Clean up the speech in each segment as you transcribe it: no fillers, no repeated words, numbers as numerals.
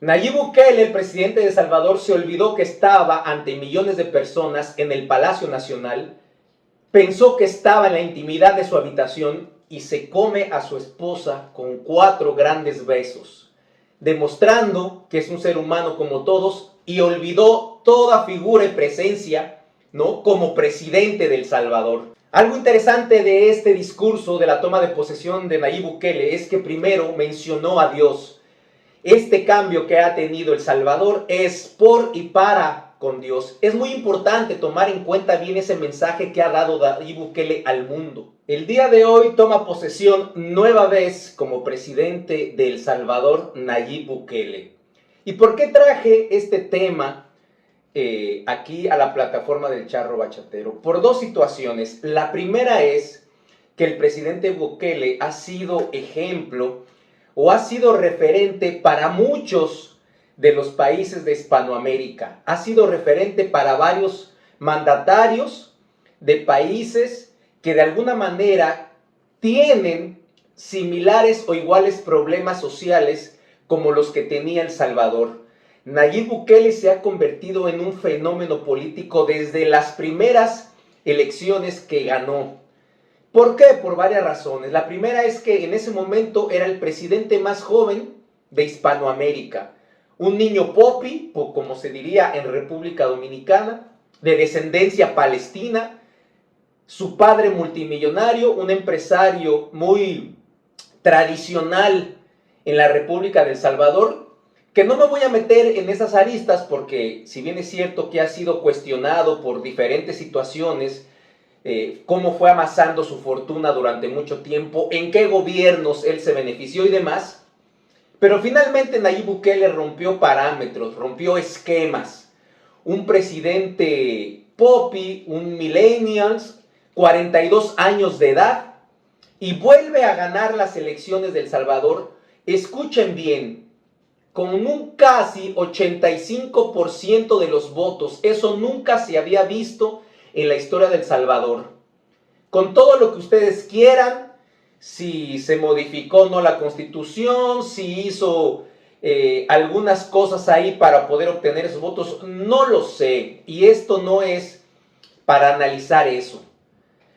Nayib Bukele, el presidente de El Salvador, se olvidó que estaba ante millones de personas en el Palacio Nacional, pensó que estaba en la intimidad de su habitación y se come a su esposa con 4 grandes besos, demostrando que es un ser humano como todos y olvidó toda figura y presencia, ¿no?, como presidente de El Salvador. Algo interesante de este discurso de la toma de posesión de Nayib Bukele es que primero mencionó a Dios. Este cambio que ha tenido El Salvador es por y para con Dios. Es muy importante tomar en cuenta bien ese mensaje que ha dado Nayib Bukele al mundo. El día de hoy toma posesión nueva vez como presidente de El Salvador Nayib Bukele. ¿Y por qué traje este tema aquí a la plataforma del Charro Bachatero? Por 2 situaciones. La primera es que el presidente Bukele ha sido ejemplo o ha sido referente para muchos de los países de Hispanoamérica. Ha sido referente para varios mandatarios de países que de alguna manera tienen similares o iguales problemas sociales como los que tenía El Salvador. Nayib Bukele se ha convertido en un fenómeno político desde las primeras elecciones que ganó. ¿Por qué? Por varias razones. La primera es que en ese momento era el presidente más joven de Hispanoamérica. Un niño popi, como se diría en República Dominicana, de descendencia palestina. Su padre multimillonario, un empresario muy tradicional en la República de El Salvador, que no me voy a meter en esas aristas porque si bien es cierto que ha sido cuestionado por diferentes situaciones, cómo fue amasando su fortuna durante mucho tiempo, en qué gobiernos él se benefició y demás. Pero finalmente Nayib Bukele rompió parámetros, rompió esquemas. Un presidente popi, un millennials, 42 años de edad, y vuelve a ganar las elecciones de El Salvador. Escuchen bien, con un casi 85% de los votos. Eso nunca se había visto en la historia de El Salvador. Con todo lo que ustedes quieran, si se modificó o no la Constitución, si hizo algunas cosas ahí para poder obtener esos votos, no lo sé. Y esto no es para analizar eso.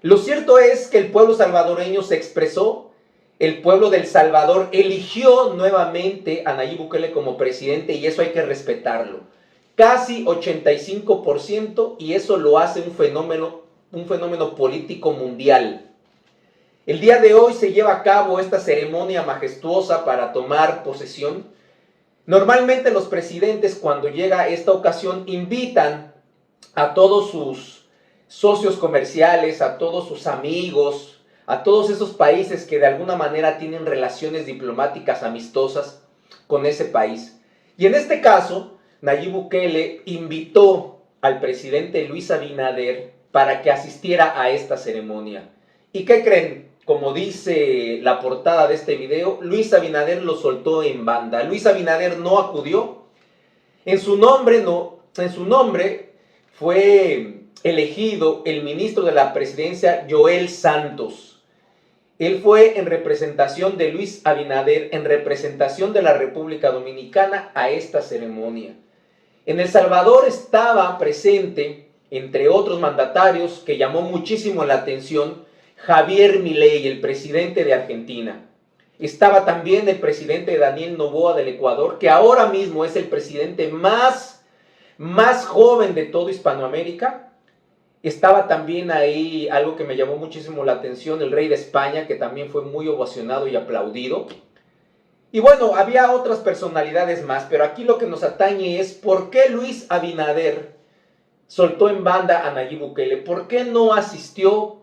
Lo cierto es que el pueblo salvadoreño se expresó. El pueblo de El Salvador eligió nuevamente a Nayib Bukele como presidente y eso hay que respetarlo. Casi 85% y eso lo hace un fenómeno político mundial. El día de hoy se lleva a cabo esta ceremonia majestuosa para tomar posesión. Normalmente los presidentes cuando llega esta ocasión invitan a todos sus socios comerciales, a todos sus amigos, a todos esos países que de alguna manera tienen relaciones diplomáticas amistosas con ese país. Y en este caso, Nayib Bukele invitó al presidente Luis Abinader para que asistiera a esta ceremonia. ¿Y qué creen? Como dice la portada de este video, Luis Abinader lo soltó en banda. Luis Abinader no acudió. En su nombre fue elegido el ministro de la presidencia, Joel Santos. Él fue en representación de Luis Abinader, en representación de la República Dominicana a esta ceremonia. En El Salvador estaba presente, entre otros mandatarios que llamó muchísimo la atención, Javier Milei, el presidente de Argentina. Estaba también el presidente Daniel Noboa del Ecuador, que ahora mismo es el presidente más joven de toda Hispanoamérica. Estaba también ahí algo que me llamó muchísimo la atención, el rey de España, que también fue muy ovacionado y aplaudido. Y bueno, había otras personalidades más, pero aquí lo que nos atañe es por qué Luis Abinader soltó en banda a Nayib Bukele. ¿Por qué no asistió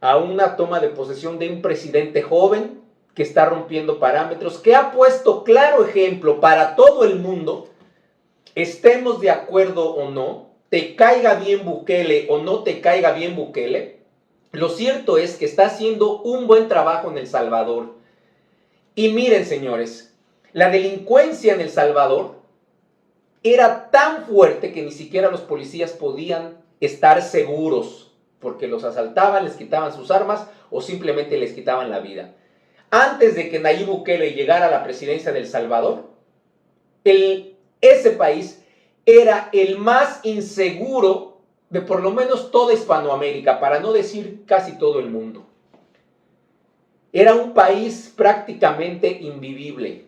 a una toma de posesión de un presidente joven que está rompiendo parámetros, que ha puesto claro ejemplo para todo el mundo, estemos de acuerdo o no, te caiga bien Bukele o no te caiga bien Bukele? Lo cierto es que está haciendo un buen trabajo en El Salvador. Y miren, señores, la delincuencia en El Salvador era tan fuerte que ni siquiera los policías podían estar seguros, porque los asaltaban, les quitaban sus armas o simplemente les quitaban la vida. Antes de que Nayib Bukele llegara a la presidencia de El Salvador, ese país era el más inseguro de por lo menos toda Hispanoamérica, para no decir casi todo el mundo. Era un país prácticamente invivible.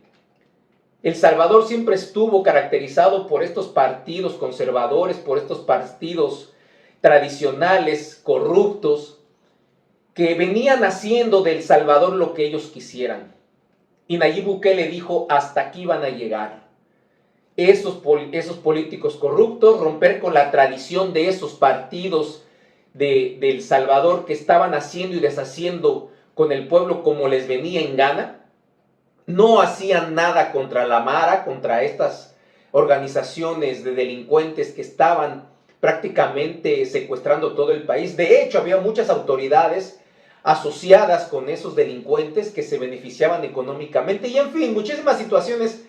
El Salvador siempre estuvo caracterizado por estos partidos conservadores, por estos partidos tradicionales, corruptos, que venían haciendo de El Salvador lo que ellos quisieran. Y Nayib Bukele dijo, hasta aquí van a llegar. Esos políticos corruptos, romper con la tradición de esos partidos de El Salvador que estaban haciendo y deshaciendo con el pueblo como les venía en gana. No hacían nada contra la Mara, contra estas organizaciones de delincuentes que estaban prácticamente secuestrando todo el país. De hecho, había muchas autoridades asociadas con esos delincuentes que se beneficiaban económicamente y en fin, muchísimas situaciones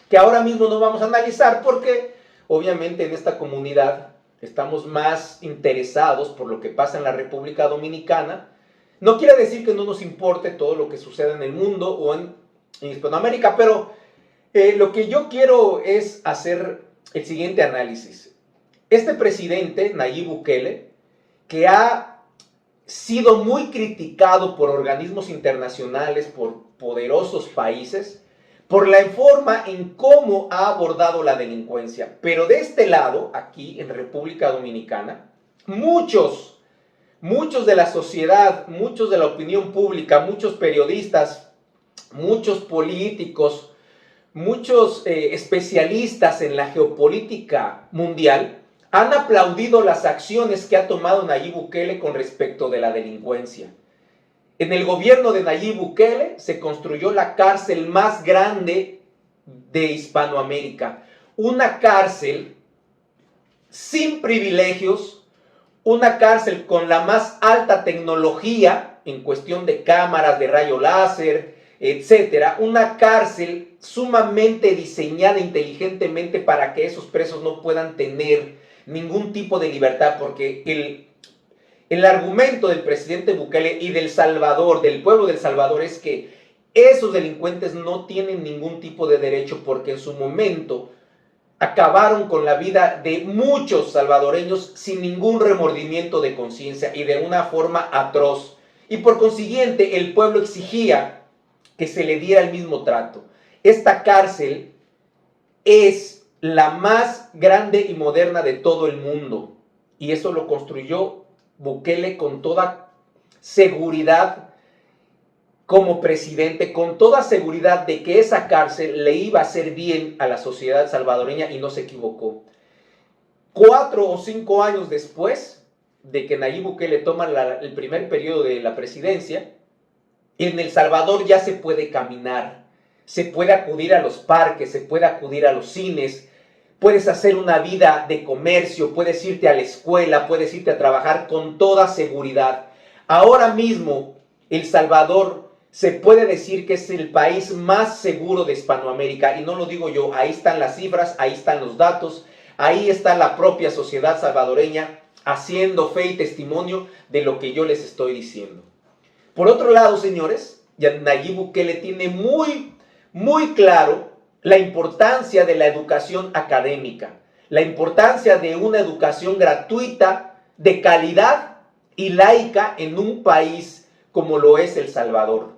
que ahora mismo no vamos a analizar porque obviamente en esta comunidad estamos más interesados por lo que pasa en la República Dominicana. No quiere decir que no nos importe todo lo que suceda en el mundo o en Hispanoamérica, pero lo que yo quiero es hacer el siguiente análisis. Este presidente, Nayib Bukele, que ha sido muy criticado por organismos internacionales, por poderosos países, por la forma en cómo ha abordado la delincuencia. Pero de este lado, aquí en República Dominicana, muchos de la sociedad, muchos de la opinión pública, muchos periodistas, muchos políticos, muchos especialistas en la geopolítica mundial han aplaudido las acciones que ha tomado Nayib Bukele con respecto de la delincuencia. En el gobierno de Nayib Bukele se construyó la cárcel más grande de Hispanoamérica. Una cárcel sin privilegios, una cárcel con la más alta tecnología en cuestión de cámaras de rayo láser, etcétera, una cárcel sumamente diseñada inteligentemente para que esos presos no puedan tener ningún tipo de libertad, porque el argumento del presidente Bukele y del Salvador, del pueblo del Salvador, es que esos delincuentes no tienen ningún tipo de derecho porque en su momento acabaron con la vida de muchos salvadoreños sin ningún remordimiento de conciencia y de una forma atroz. Y por consiguiente el pueblo exigía que se le diera el mismo trato. Esta cárcel es la más grande y moderna de todo el mundo. Y eso lo construyó Bukele con toda seguridad como presidente, con toda seguridad de que esa cárcel le iba a hacer bien a la sociedad salvadoreña y no se equivocó. 4 o 5 años después de que Nayib Bukele toma el primer periodo de la presidencia, en El Salvador ya se puede caminar, se puede acudir a los parques, se puede acudir a los cines, puedes hacer una vida de comercio, puedes irte a la escuela, puedes irte a trabajar con toda seguridad. Ahora mismo El Salvador se puede decir que es el país más seguro de Hispanoamérica y no lo digo yo, ahí están las cifras, ahí están los datos, ahí está la propia sociedad salvadoreña haciendo fe y testimonio de lo que yo les estoy diciendo. Por otro lado, señores, Nayib Bukele tiene muy claro la importancia de la educación académica, la importancia de una educación gratuita, de calidad y laica en un país como lo es El Salvador.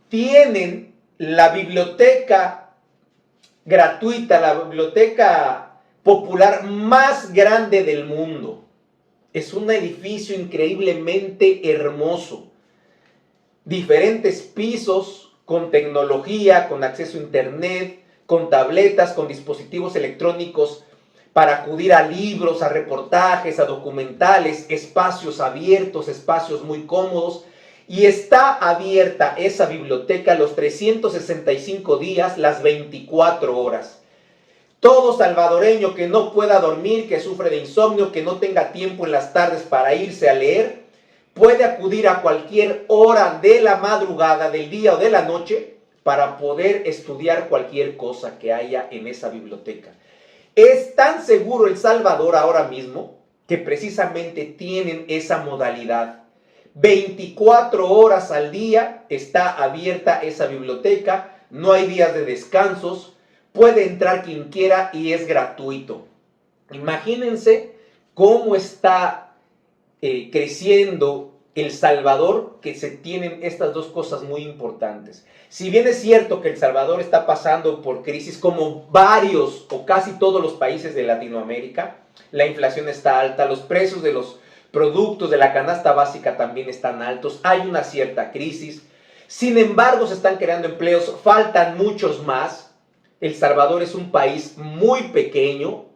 Tienen la biblioteca gratuita, la biblioteca popular más grande del mundo. Es un edificio increíblemente hermoso. Diferentes pisos con tecnología, con acceso a internet, con tabletas, con dispositivos electrónicos para acudir a libros, a reportajes, a documentales, espacios abiertos, espacios muy cómodos. Y está abierta esa biblioteca los 365 días, las 24 horas. Todo salvadoreño que no pueda dormir, que sufre de insomnio, que no tenga tiempo en las tardes para irse a leer, puede acudir a cualquier hora de la madrugada, del día o de la noche para poder estudiar cualquier cosa que haya en esa biblioteca. Es tan seguro El Salvador ahora mismo que precisamente tienen esa modalidad. 24 horas al día está abierta esa biblioteca, no hay días de descansos. puede entrar quien quiera y es gratuito. Imagínense cómo está creciendo El Salvador, que se tienen estas dos cosas muy importantes. Si bien es cierto que El Salvador está pasando por crisis como varios o casi todos los países de Latinoamérica, la inflación está alta, los precios de los productos de la canasta básica también están altos, hay una cierta crisis, sin embargo se están creando empleos, faltan muchos más. El Salvador es un país muy pequeño,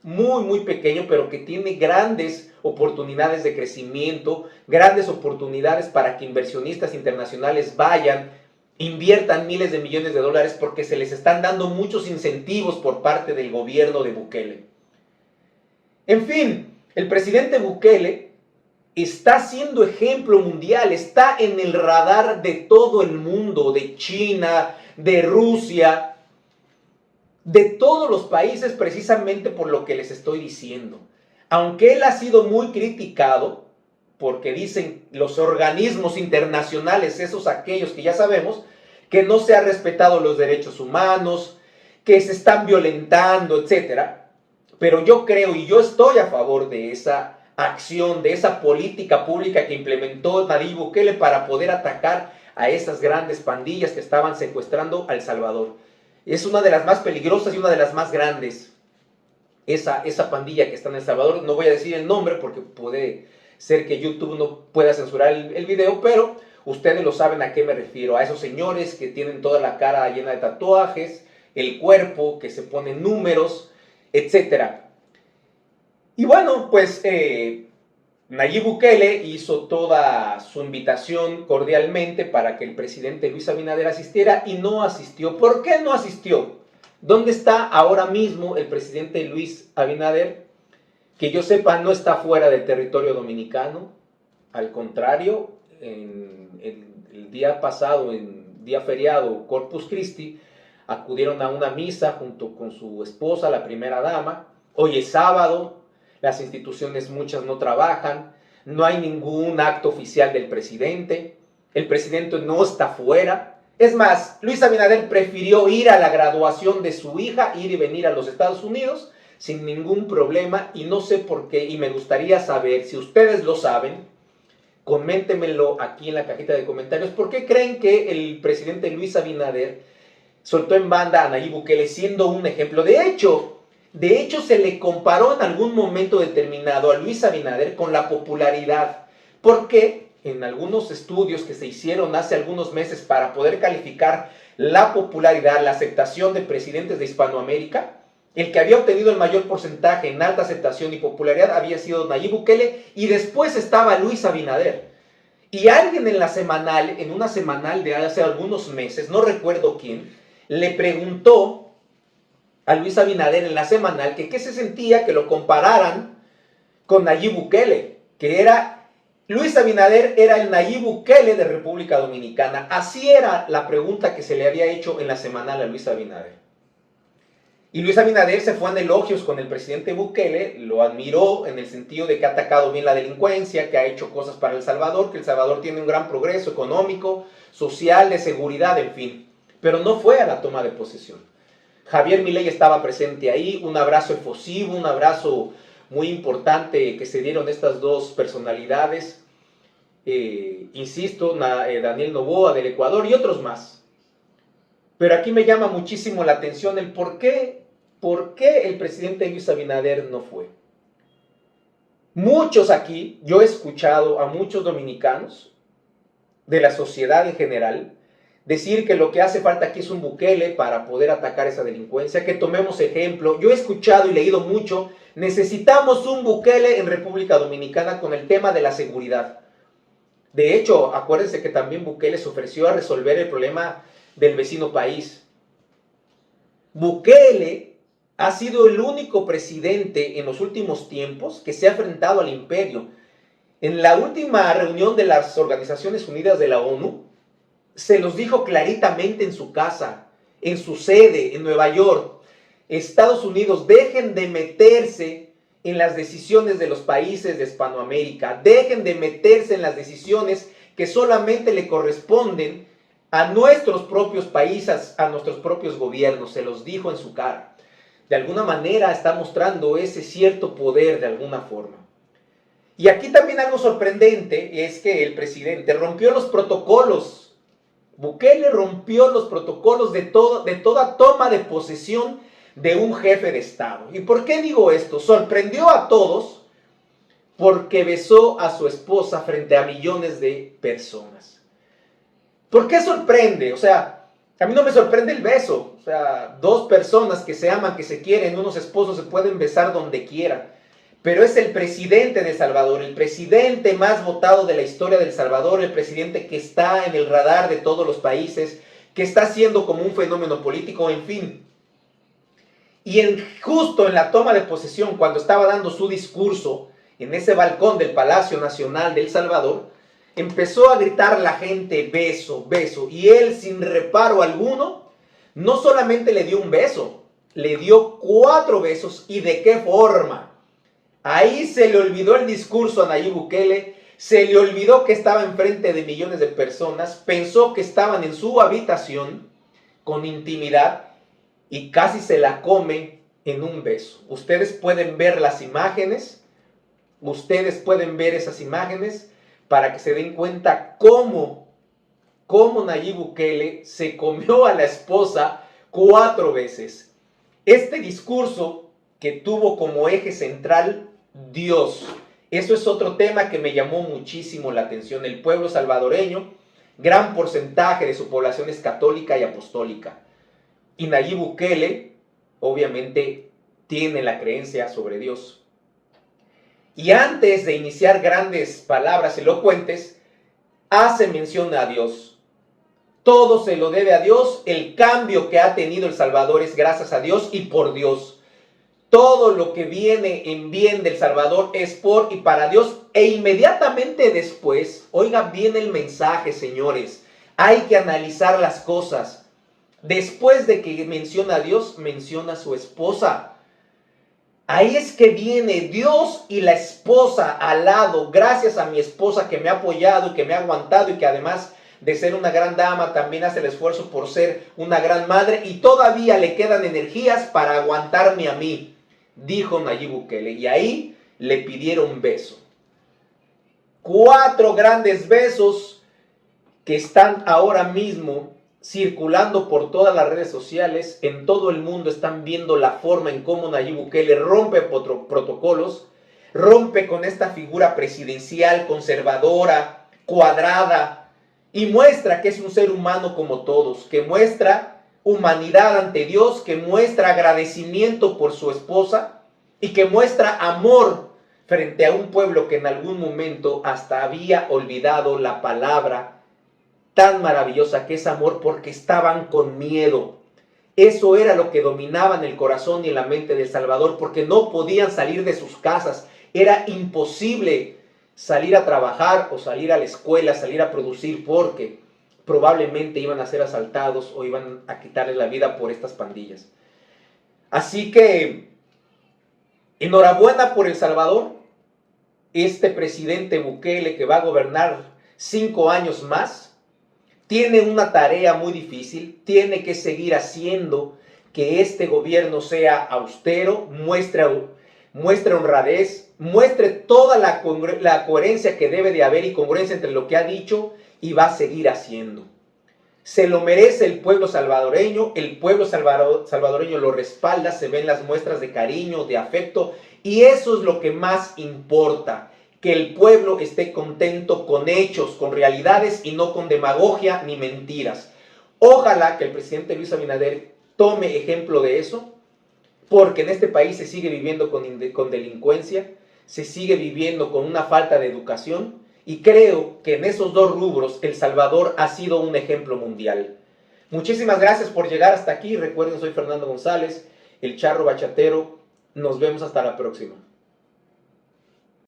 muy pequeño, pero que tiene grandes oportunidades de crecimiento, grandes oportunidades para que inversionistas internacionales vayan, inviertan miles de millones de dólares porque se les están dando muchos incentivos por parte del gobierno de Bukele. En fin, el presidente Bukele está siendo ejemplo mundial, está en el radar de todo el mundo, de China, de Rusia, de todos los países, precisamente por lo que les estoy diciendo. Aunque él ha sido muy criticado, porque dicen los organismos internacionales, esos aquellos que ya sabemos, que no se han respetado los derechos humanos, que se están violentando, etc. Pero yo creo y yo estoy a favor de esa acción, de esa política pública que implementó Nayib Bukele para poder atacar a esas grandes pandillas que estaban secuestrando a El Salvador. Es una de las más peligrosas y una de las más grandes. Esa pandilla que está en El Salvador, no voy a decir el nombre porque puede ser que YouTube no pueda censurar el video, pero ustedes lo saben a qué me refiero, a esos señores que tienen toda la cara llena de tatuajes, el cuerpo, que se ponen números, etc. Y bueno, pues Nayib Bukele hizo toda su invitación cordialmente para que el presidente Luis Abinader asistiera y no asistió. ¿Por qué no asistió? ¿Dónde está ahora mismo el presidente Luis Abinader? Que yo sepa, no está fuera del territorio dominicano. Al contrario, el día pasado, en día feriado, Corpus Christi, acudieron a una misa junto con su esposa, la primera dama. Hoy es sábado, las instituciones muchas no trabajan, no hay ningún acto oficial del presidente, el presidente no está fuera. Es más, Luis Abinader prefirió ir a la graduación de su hija, ir y venir a los Estados Unidos sin ningún problema, y no sé por qué, y me gustaría saber, si ustedes lo saben, coméntenmelo aquí en la cajita de comentarios, ¿por qué creen que el presidente Luis Abinader soltó en banda a Nayib Bukele siendo un ejemplo? De hecho, se le comparó en algún momento determinado a Luis Abinader con la popularidad, porque en algunos estudios que se hicieron hace algunos meses para poder calificar la popularidad, la aceptación de presidentes de Hispanoamérica, el que había obtenido el mayor porcentaje en alta aceptación y popularidad había sido Nayib Bukele, y después estaba Luis Abinader. Y alguien en la semanal, en una semanal de hace algunos meses, no recuerdo quién, le preguntó a Luis Abinader en la semanal que qué se sentía que lo compararan con Nayib Bukele, que era Luis Abinader era el Nayib Bukele de República Dominicana. Así era la pregunta que se le había hecho en la semanal a Luis Abinader. Y Luis Abinader se fue en elogios con el presidente Bukele, lo admiró en el sentido de que ha atacado bien la delincuencia, que ha hecho cosas para El Salvador, que El Salvador tiene un gran progreso económico, social, de seguridad, en fin. Pero no fue a la toma de posesión. Javier Milei estaba presente ahí, un abrazo efusivo, un abrazo muy importante que se dieron estas dos personalidades, insisto, Daniel Noboa del Ecuador y otros más. Pero aquí me llama muchísimo la atención el por qué el presidente Luis Abinader no fue. Muchos aquí, yo he escuchado a muchos dominicanos, de la sociedad en general, decir que lo que hace falta aquí es un Bukele para poder atacar esa delincuencia, que tomemos ejemplo. Yo he escuchado y leído mucho, necesitamos un Bukele en República Dominicana con el tema de la seguridad. De hecho, acuérdense que también Bukele se ofreció a resolver el problema del vecino país. Bukele ha sido el único presidente en los últimos tiempos que se ha enfrentado al imperio. En la última reunión de las Organizaciones Unidas de la ONU, se los dijo claritamente en su casa, en su sede, en Nueva York: Estados Unidos, dejen de meterse en las decisiones de los países de Hispanoamérica, dejen de meterse en las decisiones que solamente le corresponden a nuestros propios países, a nuestros propios gobiernos, se los dijo en su cara. De alguna manera está mostrando ese cierto poder de alguna forma. Y aquí también algo sorprendente es que el presidente rompió los protocolos. Bukele rompió los protocolos de toda toma de posesión de un jefe de Estado. ¿Y por qué digo esto? Sorprendió a todos porque besó a su esposa frente a millones de personas. ¿Por qué sorprende? O sea, a mí no me sorprende el beso. O sea, dos personas que se aman, que se quieren, unos esposos se pueden besar donde quieran. Pero es el presidente de El Salvador, el presidente más votado de la historia de El Salvador, el presidente que está en el radar de todos los países, que está siendo como un fenómeno político, en fin. Y justo en la toma de posesión, cuando estaba dando su discurso en ese balcón del Palacio Nacional de El Salvador, empezó a gritar la gente beso, beso. Y él, sin reparo alguno, no solamente le dio un beso, le dio 4 besos. ¿Y de qué forma? Ahí se le olvidó el discurso a Nayib Bukele, se le olvidó que estaba enfrente de millones de personas, pensó que estaban en su habitación con intimidad y casi se la come en un beso. Ustedes pueden ver las imágenes, ustedes pueden ver esas imágenes para que se den cuenta cómo Nayib Bukele se comió a la esposa 4 veces. Este discurso que tuvo como eje central Dios. Eso es otro tema que me llamó muchísimo la atención. El pueblo salvadoreño, gran porcentaje de su población es católica y apostólica. Y Nayib Bukele, obviamente, tiene la creencia sobre Dios. Y antes de iniciar grandes palabras elocuentes, hace mención a Dios. Todo se lo debe a Dios. El cambio que ha tenido El Salvador es gracias a Dios y por Dios. Todo lo que viene en bien del Salvador es por y para Dios. E inmediatamente después, oigan bien el mensaje, señores, hay que analizar las cosas. Después de que menciona a Dios, menciona a su esposa. Ahí es que viene Dios y la esposa al lado. Gracias a mi esposa que me ha apoyado y que me ha aguantado y que además de ser una gran dama, también hace el esfuerzo por ser una gran madre y todavía le quedan energías para aguantarme a mí, dijo Nayib Bukele. Y ahí le pidieron beso. 4 grandes besos que están ahora mismo circulando por todas las redes sociales. En todo el mundo están viendo la forma en cómo Nayib Bukele rompe protocolos, rompe con esta figura presidencial conservadora, cuadrada, y muestra que es un ser humano como todos, que muestra humanidad ante Dios, que muestra agradecimiento por su esposa y que muestra amor frente a un pueblo que en algún momento hasta había olvidado la palabra tan maravillosa que es amor, porque estaban con miedo. Eso era lo que dominaba en el corazón y en la mente de El Salvador, porque no podían salir de sus casas. Era imposible salir a trabajar o salir a la escuela, salir a producir, porque probablemente iban a ser asaltados o iban a quitarles la vida por estas pandillas. Así que, enhorabuena por El Salvador, este presidente Bukele que va a gobernar 5 años más, tiene una tarea muy difícil, tiene que seguir haciendo que este gobierno sea austero, muestre honradez, muestre toda la coherencia que debe de haber y congruencia entre lo que ha dicho y va a seguir haciendo. Se lo merece el pueblo salvadoreño salvadoreño lo respalda, se ven las muestras de cariño, de afecto, y eso es lo que más importa, que el pueblo esté contento con hechos, con realidades y no con demagogia ni mentiras. Ojalá que el presidente Luis Abinader tome ejemplo de eso, porque en este país se sigue viviendo con delincuencia, se sigue viviendo con una falta de educación, y creo que en esos 2 rubros El Salvador ha sido un ejemplo mundial. Muchísimas gracias por llegar hasta aquí. Recuerden, soy Fernando González, el Charro Bachatero. Nos vemos hasta la próxima.